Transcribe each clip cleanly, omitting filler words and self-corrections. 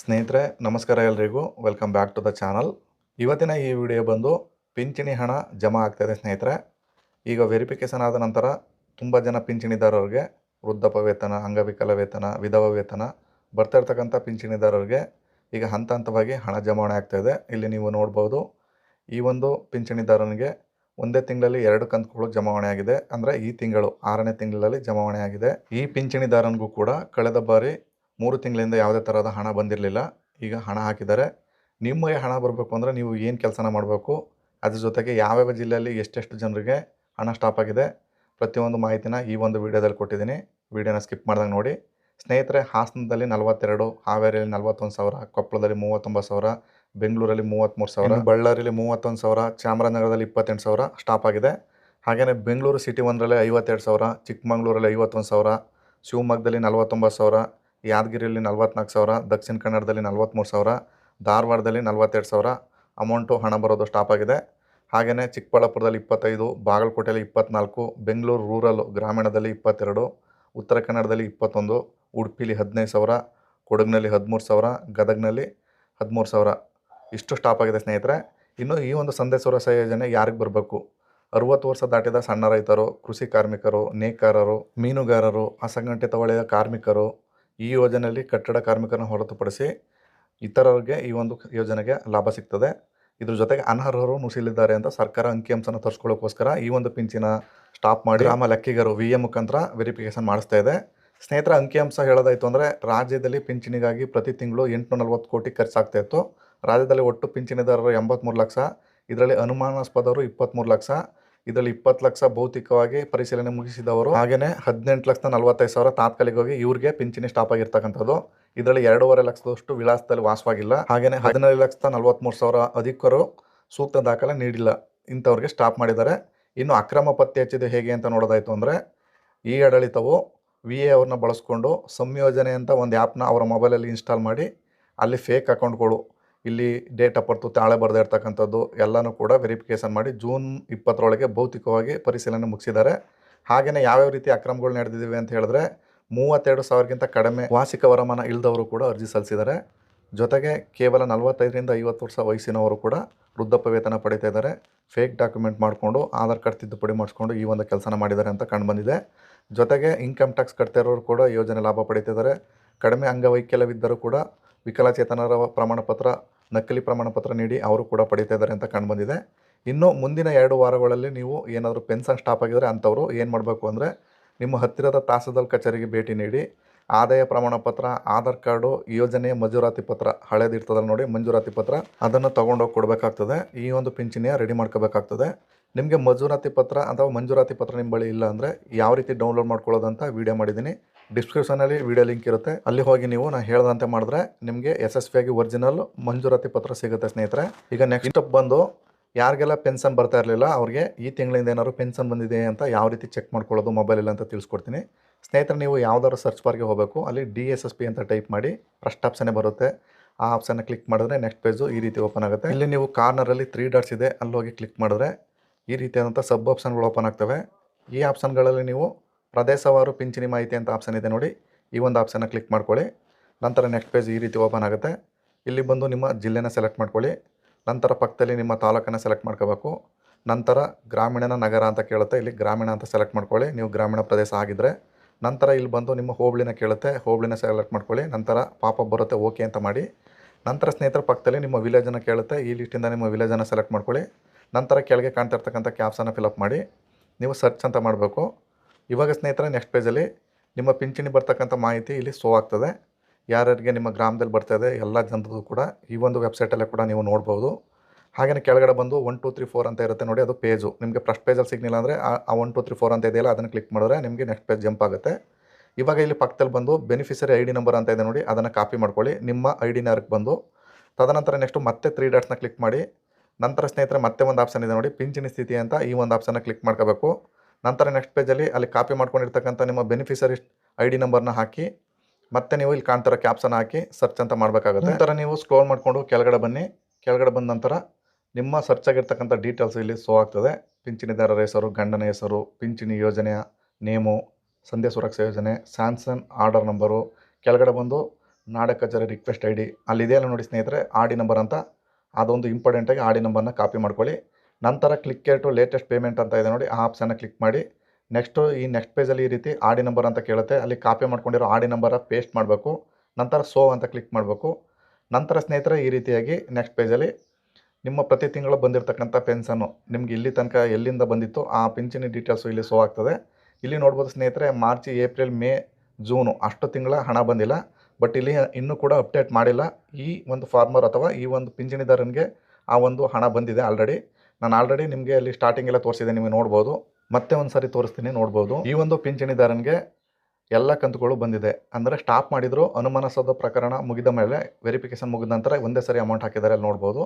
ಸ್ನೇಹಿತರೆ ನಮಸ್ಕಾರ ಎಲ್ರಿಗೂ welcome back to the channel. ಇವತ್ತಿನ ಈ ವಿಡಿಯೋ ಬಂದು ಪಿಂಚಣಿ ಹಣ ಜಮಾ ಆಗ್ತಾಯಿದೆ ಸ್ನೇಹಿತರೆ. ಈಗ ವೆರಿಫಿಕೇಷನ್ ಆದ ನಂತರ ತುಂಬ ಜನ ಪಿಂಚಣಿದಾರರಿಗೆ ವೃದ್ಧಾಪ್ಯ ವೇತನ, ಅಂಗವಿಕಲ ವೇತನ, ವಿಧವಾ ವೇತನ ಬರ್ತಾ ಇರ್ತಕ್ಕಂಥ ಪಿಂಚಣಿದಾರರಿಗೆ ಈಗ ಹಂತ ಹಂತವಾಗಿ ಹಣ ಜಮಾವಣೆ ಆಗ್ತಾಯಿದೆ. ಇಲ್ಲಿ ನೀವು ನೋಡ್ಬೋದು, ಈ ಒಂದು ಪಿಂಚಣಿದಾರನಿಗೆ ಒಂದೇ ತಿಂಗಳಲ್ಲಿ 2 ಕಂತುಗಳು ಜಮಾವಣೆ ಆಗಿದೆ. ಅಂದರೆ ಈ ತಿಂಗಳು 6ನೇ ತಿಂಗಳಲ್ಲಿ ಜಮಾವಣೆ ಆಗಿದೆ. ಈ ಪಿಂಚಣಿದಾರನಿಗೂ ಕೂಡ ಕಳೆದ ಬಾರಿ 3 ತಿಂಗಳಿಂದ ಯಾವುದೇ ಥರದ ಹಣ ಬಂದಿರಲಿಲ್ಲ. ಈಗ ಹಣ ಹಾಕಿದ್ದಾರೆ. ನಿಮಗೆ ಹಣ ಬರಬೇಕು ಅಂದರೆ ನೀವು ಏನು ಕೆಲಸನ ಮಾಡಬೇಕು, ಅದ್ರ ಜೊತೆಗೆ ಯಾವ್ಯಾವ ಜಿಲ್ಲೆಯಲ್ಲಿ ಎಷ್ಟೆಷ್ಟು ಜನರಿಗೆ ಹಣ ಸ್ಟಾಪ್ ಆಗಿದೆ ಪ್ರತಿಯೊಂದು ಮಾಹಿತಿನ ಈ ಒಂದು ವಿಡಿಯೋದಲ್ಲಿ ಕೊಟ್ಟಿದ್ದೀನಿ. ವಿಡಿಯೋನ ಸ್ಕಿಪ್ ಮಾಡ್ದಂಗೆ ನೋಡಿ. ಸ್ನೇಹಿತರೆ, ಹಾಸನದಲ್ಲಿ 42, ಹಾವೇರಿಯಲ್ಲಿ 41,000, ಕೊಪ್ಪಳದಲ್ಲಿ 39,000, ಬೆಂಗಳೂರಲ್ಲಿ 33,000, ಬಳ್ಳಾರಿಯಲ್ಲಿ 31,000, ಚಾಮರಾಜನಗರದಲ್ಲಿ 28,000 ಸ್ಟಾಪ್ ಆಗಿದೆ. ಹಾಗೆಯೇ ಬೆಂಗಳೂರು ಸಿಟಿ 1ರಲ್ಲಿ 52,000, ಚಿಕ್ಕಮಗಳೂರಲ್ಲಿ 51,000, ಶಿವಮೊಗ್ಗದಲ್ಲಿ 49,000, ಯಾದಗಿರಿಯಲ್ಲಿ 44,000, ದಕ್ಷಿಣ ಕನ್ನಡದಲ್ಲಿ 43,000, ಧಾರವಾಡದಲ್ಲಿ 42,000 ಅಮೌಂಟು ಹಣ ಬರೋದು ಸ್ಟಾಪ್ ಆಗಿದೆ. ಹಾಗೆಯೇ ಚಿಕ್ಕಬಳ್ಳಾಪುರದಲ್ಲಿ 25, ಬಾಗಲಕೋಟೆಯಲ್ಲಿ 24, ಬೆಂಗಳೂರು ರೂರಲ್ ಗ್ರಾಮೀಣದಲ್ಲಿ 22, ಉತ್ತರ ಕನ್ನಡದಲ್ಲಿ 21, ಉಡುಪಿಲಿ 15,000, ಕೊಡಗಿನಲ್ಲಿ 13,000, ಗದಗನಲ್ಲಿ 13,000 ಇಷ್ಟು ಸ್ಟಾಪ್ ಆಗಿದೆ ಸ್ನೇಹಿತರೆ. ಇನ್ನು ಈ ಒಂದು ಸಂದೇಶ ಸುರಕ್ಷಾ ಯೋಜನೆ ಯಾರಿಗೆ ಬರಬೇಕು? 60 ವರ್ಷ ದಾಟಿದ ಸಣ್ಣ ರೈತರು, ಕೃಷಿ ಕಾರ್ಮಿಕರು, ನೇಕಾರರು, ಮೀನುಗಾರರು, ಅಸಂಘಟಿತ ವಲಯದ ಕಾರ್ಮಿಕರು, ಈ ಯೋಜನೆಯಲ್ಲಿ ಕಟ್ಟಡ ಕಾರ್ಮಿಕರನ್ನು ಹೊರತುಪಡಿಸಿ ಇತರರಿಗೆ ಈ ಒಂದು ಯೋಜನೆಗೆ ಲಾಭ ಸಿಗ್ತದೆ. ಇದ್ರ ಜೊತೆಗೆ ಅನರ್ಹರು ನುಸಿಲಿದ್ದಾರೆ ಅಂತ ಸರ್ಕಾರ ಅಂಕಿಅಂಶನ ತರಿಸ್ಕೊಳ್ಳೋಕ್ಕೋಸ್ಕರ ಈ ಒಂದು ಪಿಂಚಿನ ಸ್ಟಾಪ್ ಮಾಡಿ ಗ್ರಾಮ ಲೆಕ್ಕಿಗರು VA ಮುಖಾಂತರ ವೆರಿಫಿಕೇಷನ್ ಮಾಡಿಸ್ತಾ ಇದೆ. ಸ್ನೇಹಿತರ, ಅಂಕಿಅಂಶ ಹೇಳೋದಾಯಿತು ಅಂದರೆ ರಾಜ್ಯದಲ್ಲಿ ಪಿಂಚಣಿಗಾಗಿ ಪ್ರತಿ ತಿಂಗಳು 840 ಕೋಟಿ ಖರ್ಚಾಗ್ತಾ ಇತ್ತು. ರಾಜ್ಯದಲ್ಲಿ ಒಟ್ಟು ಪಿಂಚಣಿದಾರರು 83 ಲಕ್ಷ, ಇದರಲ್ಲಿ ಅನುಮಾನಾಸ್ಪದವರು 23 ಲಕ್ಷ, ಇದರಲ್ಲಿ 20 ಲಕ್ಷ ಭೌತಿಕವಾಗಿ ಪರಿಶೀಲನೆ ಮುಗಿಸಿದವರು, ಹಾಗೆಯೇ 18,45,000 ತಾತ್ಕಾಲಿಕವಾಗಿ ಇವ್ರಿಗೆ ಪಿಂಚಣಿ ಸ್ಟಾಪ್ ಆಗಿರ್ತಕ್ಕಂಥದ್ದು. ಇದರಲ್ಲಿ 2.5 ಲಕ್ಷದಷ್ಟು ವಿಳಾಸದಲ್ಲಿ ವಾಸವಾಗಿಲ್ಲ. ಹಾಗೆಯೇ 17,43,000 ಅಧಿಕರು ಸೂಕ್ತ ದಾಖಲೆ ನೀಡಿಲ್ಲ. ಇಂಥವ್ರಿಗೆ ಸ್ಟಾಪ್ ಮಾಡಿದ್ದಾರೆ. ಇನ್ನು ಅಕ್ರಮ ಪತ್ತೆ ಹಚ್ಚಿದೆ ಹೇಗೆ ಅಂತ ನೋಡೋದಾಯಿತು ಅಂದರೆ, ಈ ಆಡಳಿತವು VA ಅವ್ರನ್ನ ಬಳಸ್ಕೊಂಡು ಸಂಯೋಜನೆ ಅಂತ ಒಂದು ಆ್ಯಪ್ನ ಅವರ ಮೊಬೈಲಲ್ಲಿ ಇನ್ಸ್ಟಾಲ್ ಮಾಡಿ ಅಲ್ಲಿ ಫೇಕ್ ಅಕೌಂಟ್ಗಳು, ಇಲ್ಲಿ ಡೇಟ್ ಆಫ್ ಬರ್ತು ತಾಳೆ ಬರೆದೇ ಇರ್ತಕ್ಕಂಥದ್ದು ಎಲ್ಲನೂ ಕೂಡ ವೆರಿಫಿಕೇಷನ್ ಮಾಡಿ ಜೂನ್ 20ರೊಳಗೆ ಭೌತಿಕವಾಗಿ ಪರಿಶೀಲನೆ ಮುಗಿಸಿದ್ದಾರೆ. ಹಾಗೆಯೇ ಯಾವ್ಯಾವ ರೀತಿ ಅಕ್ರಮಗಳು ನಡೆದಿವೆ ಅಂತ ಹೇಳಿದ್ರೆ, 32,000ಗಿಂತ ಕಡಿಮೆ ವಾರ್ಷಿಕ ವರಮಾನ ಇಲ್ಲದವರು ಕೂಡ ಅರ್ಜಿ ಸಲ್ಲಿಸಿದ್ದಾರೆ. ಜೊತೆಗೆ ಕೇವಲ 45ರಿಂದ 50 ವರ್ಷ ವಯಸ್ಸಿನವರು ಕೂಡ ವೃದ್ಧಾಪ್ಯ ವೇತನ ಪಡಿತಾ ಇದ್ದಾರೆ. ಫೇಕ್ ಡಾಕ್ಯುಮೆಂಟ್ ಮಾಡಿಕೊಂಡು ಆಧಾರ್ ಕಾರ್ಡ್ ತಿದ್ದುಪಡಿ ಮಾಡಿಸ್ಕೊಂಡು ಈ ಒಂದು ಕೆಲಸನ ಮಾಡಿದ್ದಾರೆ ಅಂತ ಕಂಡುಬಂದಿದೆ. ಜೊತೆಗೆ ಇನ್ಕಮ್ ಟ್ಯಾಕ್ಸ್ ಕಟ್ತಾ ಇರೋರು ಕೂಡ ಯೋಜನೆ ಲಾಭ ಪಡಿತಿದ್ದಾರೆ. ಕಡಿಮೆ ಅಂಗವೈಕಲ್ಯವಿದ್ದರೂ ಕೂಡ ವಿಕಲಚೇತನರ ಪ್ರಮಾಣಪತ್ರ, ನಕಲಿ ಪ್ರಮಾಣಪತ್ರ ನೀಡಿ ಅವರು ಕೂಡ ಪಡಿತಾ ಇದ್ದಾರೆ ಅಂತ ಕಂಡುಬಂದಿದೆ. ಇನ್ನು ಮುಂದಿನ 2 ವಾರಗಳಲ್ಲಿ ನೀವು ಏನಾದರೂ ಪೆನ್ಷನ್ ಸ್ಟಾಪ್ ಆಗಿದರೆ ಅಂಥವರು ಏನು ಮಾಡಬೇಕು ಅಂದರೆ, ನಿಮ್ಮ ಹತ್ತಿರದ ತಹಸೀಲ್ದಾರ್ ಕಚೇರಿಗೆ ಭೇಟಿ ನೀಡಿ ಆದಾಯ ಪ್ರಮಾಣ ಪತ್ರ, ಆಧಾರ್ ಕಾರ್ಡು, ಯೋಜನೆಯ ಮಂಜೂರಾತಿ ಪತ್ರ, ಹಳೇದಿರ್ತದಲ್ಲ ನೋಡಿ ಮಂಜೂರಾತಿ ಪತ್ರ, ಅದನ್ನು ತೊಗೊಂಡೋಗಿ ಕೊಡಬೇಕಾಗ್ತದೆ. ಈ ಒಂದು ಪಿಂಚಣಿಯ ರೆಡಿ ಮಾಡ್ಕೋಬೇಕಾಗ್ತದೆ. ನಿಮಗೆ ಮಂಜೂರಾತಿ ಪತ್ರ ಅಥವಾ ಮಂಜೂರಾತಿ ಪತ್ರ ನಿಮ್ಮ ಬಳಿ ಇಲ್ಲ ಅಂದರೆ ಯಾವ ರೀತಿ ಡೌನ್ಲೋಡ್ ಮಾಡ್ಕೊಳ್ಳೋದಂತ ವಿಡಿಯೋ ಮಾಡಿದ್ದೀನಿ. ಡಿಸ್ಕ್ರಿಪ್ಷನಲ್ಲಿ ವಿಡಿಯೋ ಲಿಂಕ್ ಇರುತ್ತೆ, ಅಲ್ಲಿ ಹೋಗಿ ನೀವು ನಾನು ಹೇಳ್ದಂತೆ ಮಾಡಿದ್ರೆ ನಿಮಗೆ ಯಶಸ್ವಿಯಾಗಿ ಒರಿಜಿನಲ್ ಮಂಜೂರಾತಿ ಪತ್ರ ಸಿಗುತ್ತೆ ಸ್ನೇಹಿತರೆ. ಈಗ ನೆಕ್ಸ್ಟ್ ಸ್ಟೆಪ್ ಬಂದು, ಯಾರಿಗೆಲ್ಲ ಪೆನ್ಷನ್ ಬರ್ತಾ ಇರಲಿಲ್ಲ ಅವ್ರಿಗೆ ಈ ತಿಂಗಳಿಂದ ಏನಾದ್ರು ಪೆನ್ಷನ್ ಬಂದಿದೆ ಅಂತ ಯಾವ ರೀತಿ ಚೆಕ್ ಮಾಡ್ಕೊಳ್ಳೋದು ಮೊಬೈಲಲ್ಲಿ ಅಂತ ತಿಳಿಸ್ಕೊಡ್ತೀನಿ. ಸ್ನೇಹಿತರೆ, ನೀವು ಯಾವುದಾದ್ರು ಸರ್ಚ್ ಬಾರ್ಗೆ ಹೋಗಬೇಕು, ಅಲ್ಲಿ DSSP ಅಂತ ಟೈಪ್ ಮಾಡಿ ಫಸ್ಟ್ ಆಪ್ಷನ್ನೇ ಬರುತ್ತೆ. ಆ ಆಪ್ಷನ್ನ ಕ್ಲಿಕ್ ಮಾಡಿದ್ರೆ ನೆಕ್ಸ್ಟ್ ಪೇಜು ಈ ರೀತಿ ಓಪನ್ ಆಗುತ್ತೆ. ಇಲ್ಲಿ ನೀವು ಕಾರ್ನರಲ್ಲಿ 3 ಡಾಟ್ಸ್ ಇದೆ, ಅಲ್ಲಿ ಹೋಗಿ ಕ್ಲಿಕ್ ಮಾಡಿದ್ರೆ ಈ ರೀತಿಯಾದಂಥ ಸಬ್ ಆಪ್ಷನ್ಗಳು ಓಪನ್ ಆಗ್ತವೆ. ಈ ಆಪ್ಷನ್ಗಳಲ್ಲಿ ನೀವು ಪ್ರದೇಶವಾರು ಪಿಂಚಣಿ ಮಾಹಿತಿ ಅಂತ ಆಪ್ಷನ್ ಇದೆ ನೋಡಿ, ಈ ಒಂದು ಆಪ್ಷನ್ನ ಕ್ಲಿಕ್ ಮಾಡ್ಕೊಳ್ಳಿ. ನಂತರ ನೆಕ್ಸ್ಟ್ ಪೇಜ್ ಈ ರೀತಿ ಓಪನ್ ಆಗುತ್ತೆ. ಇಲ್ಲಿ ಬಂದು ನಿಮ್ಮ ಜಿಲ್ಲೆನ ಸೆಲೆಕ್ಟ್ ಮಾಡ್ಕೊಳ್ಳಿ. ನಂತರ ಪಕ್ಕದಲ್ಲಿ ನಿಮ್ಮ ತಾಲೂಕನ್ನು ಸೆಲೆಕ್ಟ್ ಮಾಡ್ಕೋಬೇಕು. ನಂತರ ಗ್ರಾಮೀಣ ನಗರ ಅಂತ ಕೇಳುತ್ತೆ, ಇಲ್ಲಿ ಗ್ರಾಮೀಣ ಅಂತ ಸೆಲೆಕ್ಟ್ ಮಾಡ್ಕೊಳ್ಳಿ ನೀವು ಗ್ರಾಮೀಣ ಪ್ರದೇಶ ಆಗಿದ್ದರೆ. ನಂತರ ಇಲ್ಲಿ ಬಂದು ನಿಮ್ಮ ಹೋಬಳಿನ ಕೇಳುತ್ತೆ, ಹೋಬಳಿನ ಸೆಲೆಕ್ಟ್ ಮಾಡ್ಕೊಳ್ಳಿ. ನಂತರ ಪಾಪಪ್ ಬರುತ್ತೆ, ಓಕೆ ಅಂತ ಮಾಡಿ. ನಂತರ ಸ್ನೇಹಿತರ ಪಕ್ಕದಲ್ಲಿ ನಿಮ್ಮ ವಿಲೇಜನ್ನು ಕೇಳುತ್ತೆ, ಈ ಲಿಸ್ಟಿಂದ ನಿಮ್ಮ ವಿಲೇಜನ್ನು ಸೆಲೆಕ್ಟ್ ಮಾಡ್ಕೊಳ್ಳಿ. ನಂತರ ಕೆಳಗೆ ಕಾಣ್ತಾ ಇರ್ತಕ್ಕಂಥ ಕ್ಯಾಪ್ಸನ್ನು ಫಿಲಪ್ ಮಾಡಿ ನೀವು ಸರ್ಚ್ ಅಂತ ಮಾಡಬೇಕು. ಇವಾಗ ಸ್ನೇಹಿತರೆ ನೆಕ್ಸ್ಟ್ ಪೇಜಲ್ಲಿ ನಿಮ್ಮ ಪಿಂಚಣಿ ಬರ್ತಕ್ಕಂಥ ಮಾಹಿತಿ ಇಲ್ಲಿ ಶೋ ಆಗ್ತದೆ. ಯಾರ್ಯಾರಿಗೆ ನಿಮ್ಮ ಗ್ರಾಮದಲ್ಲಿ ಬರ್ತಾಯಿದೆ ಎಲ್ಲ ಜನರದ್ದು ಕೂಡ ಈ ಒಂದು ವೆಬ್ಸೈಟಲ್ಲೇ ಕೂಡ ನೀವು ನೋಡ್ಬೋದು. ಹಾಗೆಯೇ ಕೆಳಗಡೆ ಬಂದು 1 2 3 4 ಅಂತ ಇರುತ್ತೆ ನೋಡಿ, ಅದು ಪೇಜು. ನಿಮಗೆ ಫಸ್ಟ್ ಪೇಜಲ್ಲಿ ಸಿಗ್ನಿಲ್ಲ ಅಂದರೆ ಆ 1 2 3 4 ಅಂತ ಇದೆಯಲ್ಲ ಅದನ್ನು ಕ್ಲಿಕ್ ಮಾಡಿದ್ರೆ ನಿಮಗೆ ನೆಕ್ಸ್ಟ್ ಪೇಜ್ ಜಂಪ್ ಆಗುತ್ತೆ. ಇವಾಗ ಇಲ್ಲಿ ಪಕ್ಕದಲ್ಲಿ ಬಂದು ಬೆನಿಫಿಷರಿ ID ನಂಬರ್ ಅಂತ ಇದೆ ನೋಡಿ, ಅದನ್ನು ಕಾಪಿ ಮಾಡ್ಕೊಳ್ಳಿ ನಿಮ್ಮ ID ನಂಬರ್ಗೆ ಬಂದು. ತದನಂತರ ನೆಕ್ಸ್ಟು ಮತ್ತೆ 3 ಡಾಟ್ಸ್ನ ಕ್ಲಿಕ್ ಮಾಡಿ. ನಂತರ ಸ್ನೇಹಿತರೆ ಮತ್ತೆ ಒಂದು ಆಪ್ಷನ್ ಇದೆ ನೋಡಿ, ಪಿಂಚಣಿ ಸ್ಥಿತಿ ಅಂತ, ಈ ಒಂದು ಆಪ್ಷನ್ನ ಕ್ಲಿಕ್ ಮಾಡ್ಕೋಬೇಕು. ನಂತರ ನೆಕ್ಸ್ಟ್ ಪೇಜಲ್ಲಿ ಅಲ್ಲಿ ಕಾಪಿ ಮಾಡ್ಕೊಂಡಿರ್ತಕ್ಕಂಥ ನಿಮ್ಮ ಬೆನಿಫಿಷರಿ ID ನಂಬರ್ನ ಹಾಕಿ ಮತ್ತೆ ನೀವು ಇಲ್ಲಿ ಕಾಣ್ತಿರೋ ಕ್ಯಾಪ್ಸನ್ ಹಾಕಿ ಸರ್ಚ್ ಅಂತ ಮಾಡಬೇಕಾಗುತ್ತೆ. ನಂತರ ನೀವು ಸ್ಕ್ರೋಲ್ ಮಾಡಿಕೊಂಡು ಕೆಳಗಡೆ ಬನ್ನಿ. ಕೆಳಗಡೆ ಬಂದ ನಂತರ ನಿಮ್ಮ ಸರ್ಚ್ ಆಗಿರ್ತಕ್ಕಂಥ ಡೀಟೇಲ್ಸ್ ಇಲ್ಲಿ ಶೋ ಆಗ್ತದೆ. ಪಿಂಚಣಿದಾರರ ಹೆಸರು, ಗಂಡನ ಹೆಸರು, ಪಿಂಚಣಿ ಯೋಜನೆಯ ನೇಮು, ಸಂಧ್ಯಾ ಸುರಕ್ಷಾ ಯೋಜನೆ, ಸ್ಯಾನ್ಸನ್ ಆರ್ಡರ್ ನಂಬರು, ಕೆಳಗಡೆ ಬಂದು ನಾಡ ಕಚೇರಿ ರಿಕ್ವೆಸ್ಟ್ ಐ ಡಿ ಅಲ್ಲಿದೆಯಲ್ಲ ನೋಡಿ ಸ್ನೇಹಿತರೆ, ಆರ್ ಡಿ ನಂಬರ್ ಅಂತ, ಅದೊಂದು ಇಂಪಾರ್ಟೆಂಟಾಗಿ ಆರ್ ಡಿ ನಂಬರ್ನ ಕಾಪಿ ಮಾಡ್ಕೊಳ್ಳಿ. ನಂತರ ಕ್ಲಿಕ್ ಟು ಲೇಟೆಸ್ಟ್ ಪೇಮೆಂಟ್ ಅಂತ ಇದೆ ನೋಡಿ, ಆ ಆಪ್ಷನ್ನ ಕ್ಲಿಕ್ ಮಾಡಿ. ನೆಕ್ಸ್ಟ್ ಪೇಜಲ್ಲಿ ಈ ರೀತಿ ಆರ್ ಡಿ ನಂಬರ್ ಅಂತ ಕೇಳುತ್ತೆ, ಅಲ್ಲಿ ಕಾಪಿ ಮಾಡ್ಕೊಂಡಿರೋ ಆರ್ ಡಿ ನಂಬರ ಪೇಸ್ಟ್ ಮಾಡಬೇಕು. ನಂತರ ಅಂತ ಕ್ಲಿಕ್ ಮಾಡಬೇಕು. ನಂತರ ಸ್ನೇಹಿತರೆ ಈ ರೀತಿಯಾಗಿ ನೆಕ್ಸ್ಟ್ ಪೇಜಲ್ಲಿ ನಿಮ್ಮ ಪ್ರತಿ ತಿಂಗಳು ಬಂದಿರತಕ್ಕಂಥ ಪೆನ್ಷನ್ನು ನಿಮ್ಗೆ ಇಲ್ಲಿ ತನಕ ಎಲ್ಲಿಂದ ಬಂದಿತ್ತು ಆ ಪಿಂಚಣಿ ಡೀಟೇಲ್ಸು ಇಲ್ಲಿ ಆಗ್ತದೆ. ಇಲ್ಲಿ ನೋಡ್ಬೋದು ಸ್ನೇಹಿತರೆ, ಮಾರ್ಚ್, ಏಪ್ರಿಲ್, ಮೇ, ಜೂನು ಅಷ್ಟು ತಿಂಗಳ ಹಣ ಬಂದಿಲ್ಲ. ಬಟ್ ಇಲ್ಲಿ ಇನ್ನೂ ಕೂಡ ಅಪ್ಡೇಟ್ ಮಾಡಿಲ್ಲ. ಈ ಒಂದು ಫಾರ್ಮರ್ ಅಥವಾ ಈ ಒಂದು ಪಿಂಚಣಿದಾರನಿಗೆ ಆ ಒಂದು ಹಣ ಬಂದಿದೆ ಆಲ್ರೆಡಿ. ನಾನು ಆಲ್ರೆಡಿ ನಿಮಗೆ ಅಲ್ಲಿ ಸ್ಟಾರ್ಟಿಂಗ್ ಎಲ್ಲ ತೋರಿಸಿದೆ, ನಿಮಗೆ ನೋಡ್ಬೋದು. ಮತ್ತೆ ಒಂದು ಸಾರಿ ತೋರಿಸ್ತೀನಿ, ನೋಡ್ಬೋದು. ಈ ಒಂದು ಪಿಂಚಣಿದಾರನಿಗೆ ಎಲ್ಲ ಕಂತುಗಳು ಬಂದಿದೆ. ಅಂದರೆ ಸ್ಟಾಪ್ ಮಾಡಿದ್ರು, ಅನುಮಾನಾಸ್ಪದ ಪ್ರಕರಣ ಮುಗಿದ ಮೇಲೆ ವೆರಿಫಿಕೇಷನ್ ಮುಗಿದ ನಂತರ ಒಂದೇ ಸರಿ ಅಮೌಂಟ್ ಹಾಕಿದ್ದಾರೆ, ಅಲ್ಲಿ ನೋಡ್ಬೋದು.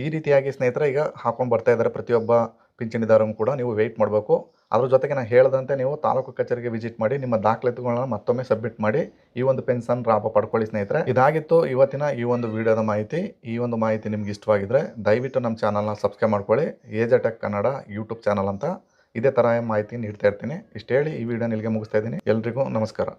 ಈ ರೀತಿಯಾಗಿ ಸ್ನೇಹಿತರೆ ಈಗ ಹಾಕೊಂಡು ಬರ್ತಾ ಇದ್ದಾರೆ ಪ್ರತಿಯೊಬ್ಬ ಪಿಂಚಣಿದಾರನು ಕೂಡ. ನೀವು ವೆಯ್ಟ್ ಮಾಡಬೇಕು. ಅದ್ರ ಜೊತೆಗೆ ನಾನು ಹೇಳ್ದಂತೆ ನೀವು ತಾಲೂಕು ಕಚೇರಿಗೆ ವಿಸಿಟ್ ಮಾಡಿ ನಿಮ್ಮ ದಾಖಲಾತಿಗಳನ್ನ ಮತ್ತೊಮ್ಮೆ ಸಬ್ಮಿಟ್ ಮಾಡಿ ಈ ಒಂದು ಪೆನ್ಷನ್ ಲಾಭ ಪಡ್ಕೊಳ್ಳಿ ಸ್ನೇಹಿತರೆ. ಇದಾಗಿತ್ತು ಇವತ್ತಿನ ಈ ಒಂದು ವಿಡಿಯೋದ ಮಾಹಿತಿ. ಈ ಒಂದು ಮಾಹಿತಿ ನಿಮ್ಗೆ ಇಷ್ಟವಾಗಿದ್ರೆ ದಯವಿಟ್ಟು ನಮ್ಮ ಚಾನಲ್ನ ಸಬ್ಸ್ಕ್ರೈಬ್ ಮಾಡ್ಕೊಳ್ಳಿ. AJ tech Kannada YouTube channel ಅಂತ. ಇದೇ ಥರ ಮಾಹಿತಿ ನೀಡ್ತಾ ಇರ್ತೀನಿ. ಇಷ್ಟು ಹೇಳಿ ಈ ವಿಡಿಯೋನ ಇಲ್ಲಿಗೆ ಮುಗಿಸ್ತಾ ಇದ್ದೀನಿ. ಎಲ್ರಿಗೂ ನಮಸ್ಕಾರ.